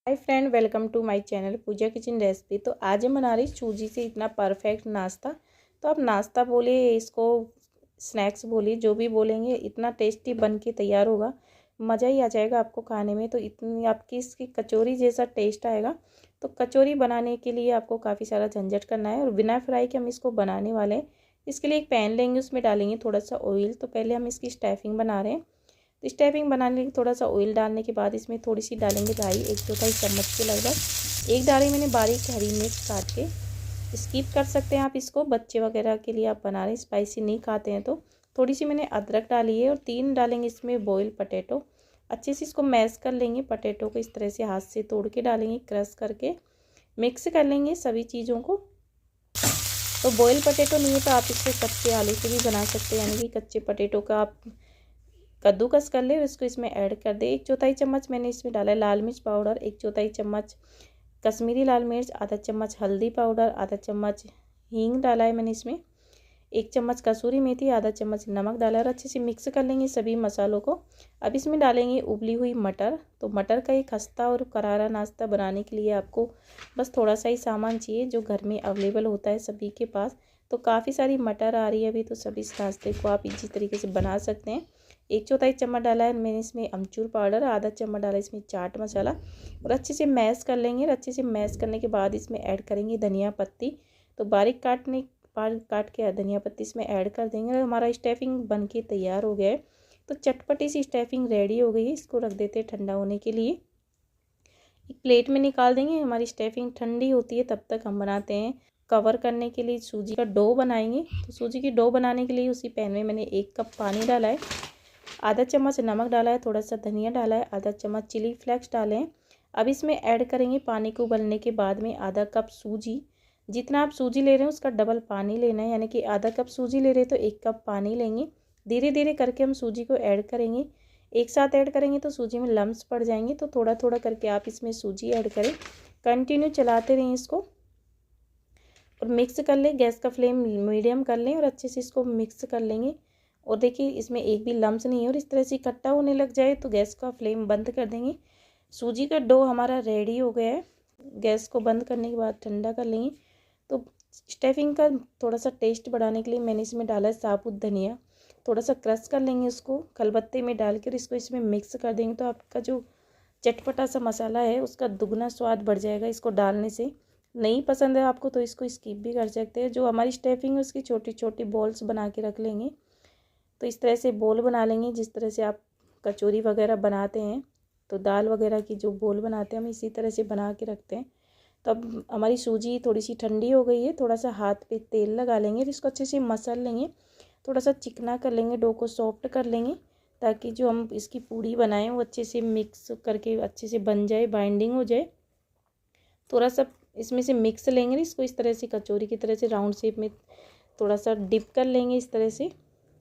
Hi friend, welcome to my channel Pooja kitchen recipe. तो आज हम बना रही सूजी से इतना परफेक्ट नाश्ता। तो आप नाश्ता बोलिए, इसको स्नैक्स बोलिए, जो भी बोलेंगे, इतना टेस्टी बन के तैयार होगा, मज़ा ही आ जाएगा आपको खाने में। तो इतनी आपकी इसकी कचौरी जैसा टेस्ट आएगा। तो कचौरी बनाने के लिए आपको काफ़ी सारा झंझट करना है और बिना फ्राई के हम इसको बनाने वाले हैं। इसके लिए एक पैन लेंगे, उसमें डालेंगे थोड़ा सा ऑयल। तो पहले हम इसकी स्टफिंग बना रहे हैं। तो स्टफिंग बनाने के थोड़ा सा ऑयल डालने के बाद इसमें थोड़ी सी डालेंगे राई, 1 चौथाई चम्मच के लगभग। एक डाली मैंने बारीक हरी मिर्च काट के। स्किप कर सकते हैं आप इसको, बच्चे वगैरह के लिए आप बना रहे हैं, स्पाइसी नहीं खाते हैं तो। थोड़ी सी मैंने अदरक डाली है और 3 डालेंगे इसमें बॉयल पटेटो। अच्छे से इसको मैश कर लेंगे। पटेटो को इस तरह से हाथ से तोड़ के डालेंगे, क्रश करके मिक्स कर लेंगे सभी चीज़ों को। तो बॉयल पटेटो नहीं है तो आप इसको कच्चे आलू से भी बना सकते हैं, यानी कि कच्चे पटेटो का आप कद्दूकस कर ले और इसको इसमें ऐड कर दे। 1 चौथाई चम्मच मैंने इसमें डाला है लाल मिर्च पाउडर, 1 चौथाई चम्मच कश्मीरी लाल मिर्च, आधा चम्मच हल्दी पाउडर, आधा चम्मच हींग डाला है मैंने इसमें, 1 चम्मच कसूरी मेथी, आधा चम्मच नमक डाला है और अच्छे से मिक्स कर लेंगे सभी मसालों को। अब इसमें डालेंगे उबली हुई मटर। तो मटर का एक खस्ता और करारा नाश्ता बनाने के लिए आपको बस थोड़ा सा ही सामान चाहिए जो घर में अवेलेबल होता है सभी के पास। तो काफ़ी सारी मटर आ रही है अभी, तो सभी इस नाश्ते को आप इसी तरीके से बना सकते हैं। 1 चौथाई चम्मच डाला है मैंने इसमें अमचूर पाउडर, आधा चम्मच डाला इसमें चाट मसाला और अच्छे से मैश कर लेंगे। और अच्छे से मैश करने के बाद इसमें ऐड करेंगे धनिया पत्ती। तो बारीक काट के धनिया पत्ती इसमें ऐड कर देंगे और हमारा स्टफिंग बन के तैयार हो गया है। तो चटपटी सी स्टफिंग रेडी हो गई है। इसको रख देते हैं ठंडा होने के लिए, एक प्लेट में निकाल देंगे। हमारी स्टफिंग ठंडी होती है तब तक हम बनाते हैं कवर करने के लिए सूजी का डो बनाएंगे। तो सूजी की डो बनाने के लिए उसी पैन में मैंने 1 कप पानी डाला है, आधा चम्मच नमक डाला है, थोड़ा सा धनिया डाला है, आधा चम्मच चिली फ्लेक्स डाले हैं। अब इसमें ऐड करेंगे पानी को उबलने के बाद में आधा कप सूजी। जितना आप सूजी ले रहे हैं उसका डबल पानी लेना है, यानी कि आधा कप सूजी ले रहे हैं तो 1 कप पानी लेंगे। धीरे धीरे करके हम सूजी को ऐड करेंगे। एक साथ ऐड करेंगे तो सूजी में लम्स पड़ जाएंगे, तो थोड़ा थोड़ा करके आप इसमें सूजी ऐड करें। कंटिन्यू चलाते रहें इसको और मिक्स कर लें। गैस का फ्लेम मीडियम कर लें और अच्छे से इसको मिक्स कर लेंगे। और देखिए इसमें एक भी लम्स नहीं है और इस तरह से इकट्ठा होने लग जाए तो गैस का फ्लेम बंद कर देंगे। सूजी का डो हमारा रेडी हो गया है। गैस को बंद करने के बाद ठंडा कर लेंगे। तो स्टफिंग का थोड़ा सा टेस्ट बढ़ाने के लिए मैंने इसमें डाला है साबुत धनिया। थोड़ा सा क्रश कर लेंगे उसको खलबत्ते में डाल कर, इसको इसमें मिक्स कर देंगे तो आपका जो चटपटा सा मसाला है उसका दुगना स्वाद बढ़ जाएगा इसको डालने से। नहीं पसंद है आपको तो इसको स्किप भी कर सकते हैं। जो हमारी स्टफिंग है उसकी छोटी छोटी बॉल्स बना के रख लेंगे। तो इस तरह से बोल बना लेंगे जिस तरह से आप कचौरी वगैरह बनाते हैं। तो दाल वगैरह की जो बोल बनाते हैं हम इसी तरह से बना के रखते हैं। तो अब हमारी सूजी थोड़ी सी ठंडी हो गई है, थोड़ा सा हाथ पे तेल लगा लेंगे और इसको अच्छे से मसल लेंगे। थोड़ा सा चिकना कर लेंगे, डो को सॉफ्ट कर लेंगे ताकि जो हम इसकी पूड़ी बनाएं वो अच्छे से मिक्स करके अच्छे से बन जाए, बाइंडिंग हो जाए। थोड़ा सा इसमें से मिक्स लेंगे, इसको इस तरह से कचौरी की तरह से राउंड शेप में थोड़ा सा डिप कर लेंगे इस तरह से,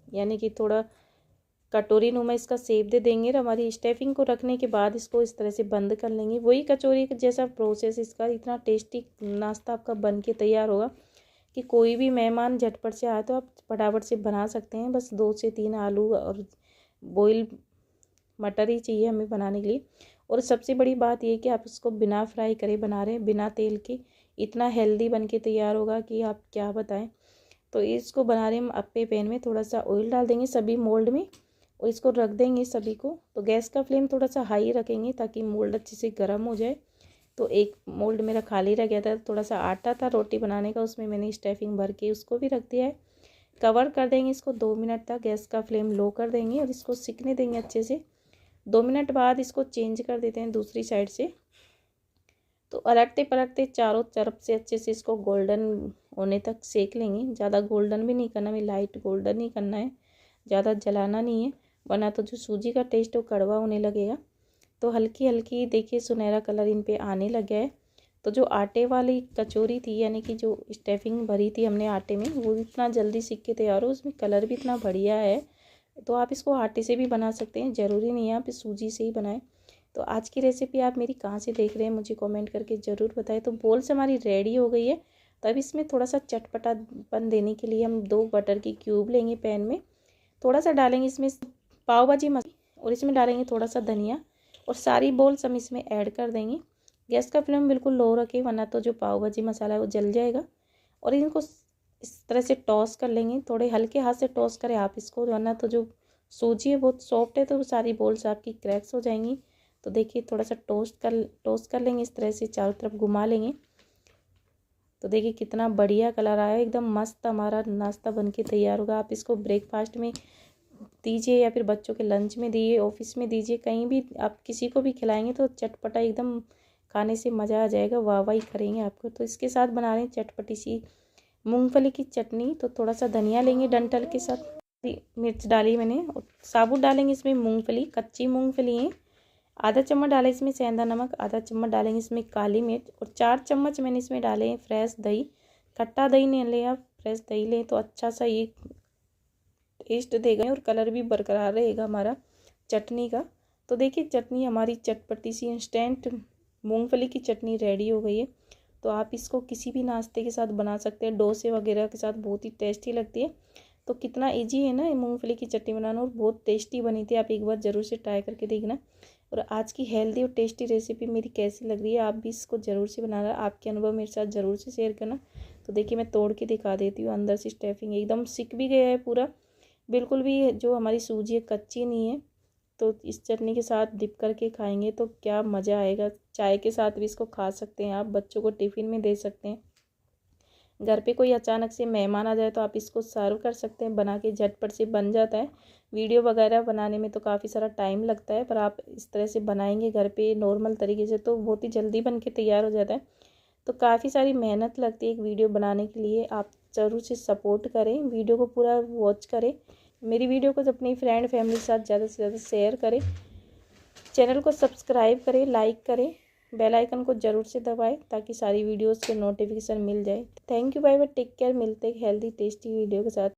यानी कि थोड़ा कटोरी नुमा इसका शेप दे देंगे। और हमारी स्टफिंग को रखने के बाद इसको इस तरह से बंद कर लेंगे। वही कचौरी जैसा प्रोसेस इसका। इतना टेस्टी नाश्ता आपका बन के तैयार होगा कि कोई भी मेहमान झटपट से आए तो आप फटाफट से बना सकते हैं। बस 2 से 3 आलू और बॉयल मटर ही चाहिए हमें बनाने के लिए। और सबसे बड़ी बात ये कि आप इसको बिना फ्राई करे बना रहे हैं, बिना तेल के। इतना हेल्दी बन के तैयार होगा कि आप क्या बताएं। तो इसको बना रहे हम अपने पैन में, थोड़ा सा ऑयल डाल देंगे सभी मोल्ड में और इसको रख देंगे सभी को। तो गैस का फ्लेम थोड़ा सा हाई रखेंगे ताकि मोल्ड अच्छे से गर्म हो जाए। तो एक मोल्ड मेरा खाली रह गया था, थोड़ा सा आटा था रोटी बनाने का, उसमें मैंने स्टफिंग भर के उसको भी रख दिया है। कवर कर देंगे इसको 2 मिनट तक। गैस का फ्लेम लो कर देंगे और इसको सिकने देंगे अच्छे से। 2 मिनट बाद इसको चेंज कर देते हैं दूसरी साइड से। तो पलटते पलटते चारों तरफ से अच्छे से इसको गोल्डन होने तक सेक लेंगे। ज़्यादा गोल्डन भी नहीं करना, हमें लाइट गोल्डन ही करना है, ज़्यादा जलाना नहीं है, वरना तो जो सूजी का टेस्ट है वो कड़वा होने लगेगा। तो हल्की हल्की देखिए सुनहरा कलर इन पे आने लगा है। तो जो आटे वाली कचौरी थी, यानी कि जो स्टफिंग भरी थी हमने आटे में, वो इतना जल्दी सीख के तैयार हो, उसमें कलर भी इतना बढ़िया है। तो आप इसको आटे से भी बना सकते हैं, ज़रूरी नहीं है आप सूजी से ही बनाएं। तो आज की रेसिपी आप मेरी कहाँ से देख रहे हैं मुझे कमेंट करके ज़रूर बताएं। तो बोल्स हमारी रेडी हो गई है। तो अब इसमें थोड़ा सा चटपटापन देने के लिए हम 2 बटर की क्यूब लेंगे पैन में। थोड़ा सा डालेंगे इसमें पाव भाजी मसाला और इसमें डालेंगे थोड़ा सा धनिया और सारी बोल्स हम इसमें ऐड कर देंगे। गैस का फ्लेम बिल्कुल लो रखें, वरना तो जो पाव भाजी मसाला है वो जल जाएगा। और इनको इस तरह से टॉस कर लेंगे, थोड़े हल्के हाथ से टॉस करें आप इसको, वरना तो जो सूजी है बहुत सॉफ्ट है तो सारी बोल्स आपकी क्रैक्स हो जाएंगी। तो देखिए थोड़ा सा टोस्ट कर लेंगे, इस तरह से चारों तरफ घुमा लेंगे। तो देखिए कितना बढ़िया कलर आया, एकदम मस्त हमारा नाश्ता बनके तैयार होगा। आप इसको ब्रेकफास्ट में दीजिए या फिर बच्चों के लंच में दिए, ऑफिस में दीजिए, कहीं भी आप किसी को भी खिलाएंगे तो चटपटा एकदम खाने से मज़ा आ जाएगा, वाह वाह ही करेंगे आपको। तो इसके साथ बना रहे हैं चटपटी सी मूंगफली की चटनी। तो थोड़ा सा धनिया लेंगे डंठल के साथ, मिर्च डाली मैंने, और साबुत डालेंगे इसमें मूंगफली, कच्ची मूंगफली है। आधा चम्मच डाले इसमें सेंधा नमक, आधा चम्मच डालेंगे इसमें काली मिर्च, और 4 चम्मच मैंने इसमें डाले हैं फ्रेश दही। खट्टा दही नहीं लें आप, फ्रेश दही लें तो अच्छा सा ये टेस्ट देगा और कलर भी बरकरार रहेगा हमारा चटनी का। तो देखिए चटनी हमारी चटपटी सी इंस्टेंट मूंगफली की चटनी रेडी हो गई है। तो आप इसको किसी भी नाश्ते के साथ बना सकते हैं, डोसे वगैरह के साथ बहुत ही टेस्टी लगती है। तो कितना इजी है ना मूंगफली की चटनी बनाना, और बहुत टेस्टी बनी थी। आप एक बार ज़रूर से ट्राई करके देखना। और आज की हेल्दी और टेस्टी रेसिपी मेरी कैसी लग रही है, आप भी इसको ज़रूर से बनाना, आपके अनुभव मेरे साथ ज़रूर से शेयर करना। तो देखिए मैं तोड़ के दिखा देती हूँ, अंदर से स्टफिंग एकदम सिक भी गया है पूरा, बिल्कुल भी जो हमारी सूजी है कच्ची नहीं है। तो इस चटनी के साथ डिप करके खाएंगे तो क्या मज़ा आएगा। चाय के साथ भी इसको खा सकते हैं आप, बच्चों को टिफ़िन में दे सकते हैं। घर पे कोई अचानक से मेहमान आ जाए तो आप इसको सर्व कर सकते हैं, बना के झटपट से बन जाता है। वीडियो वगैरह बनाने में तो काफ़ी सारा टाइम लगता है, पर आप इस तरह से बनाएंगे घर पे नॉर्मल तरीके से तो बहुत ही जल्दी बन के तैयार हो जाता है। तो काफ़ी सारी मेहनत लगती है एक वीडियो बनाने के लिए, आप ज़रूर से सपोर्ट करें, वीडियो को पूरा वॉच करें। मेरी वीडियो को अपनी फ्रेंड फैमिली के साथ ज़्यादा से ज़्यादा शेयर करें, चैनल को सब्सक्राइब करें, लाइक करें, बेल आइकन को ज़रूर से दबाएं ताकि सारी वीडियोस के नोटिफिकेशन मिल जाए। Thank you, bye bye, take care, मिलते हैं हेल्दी टेस्टी वीडियो के साथ।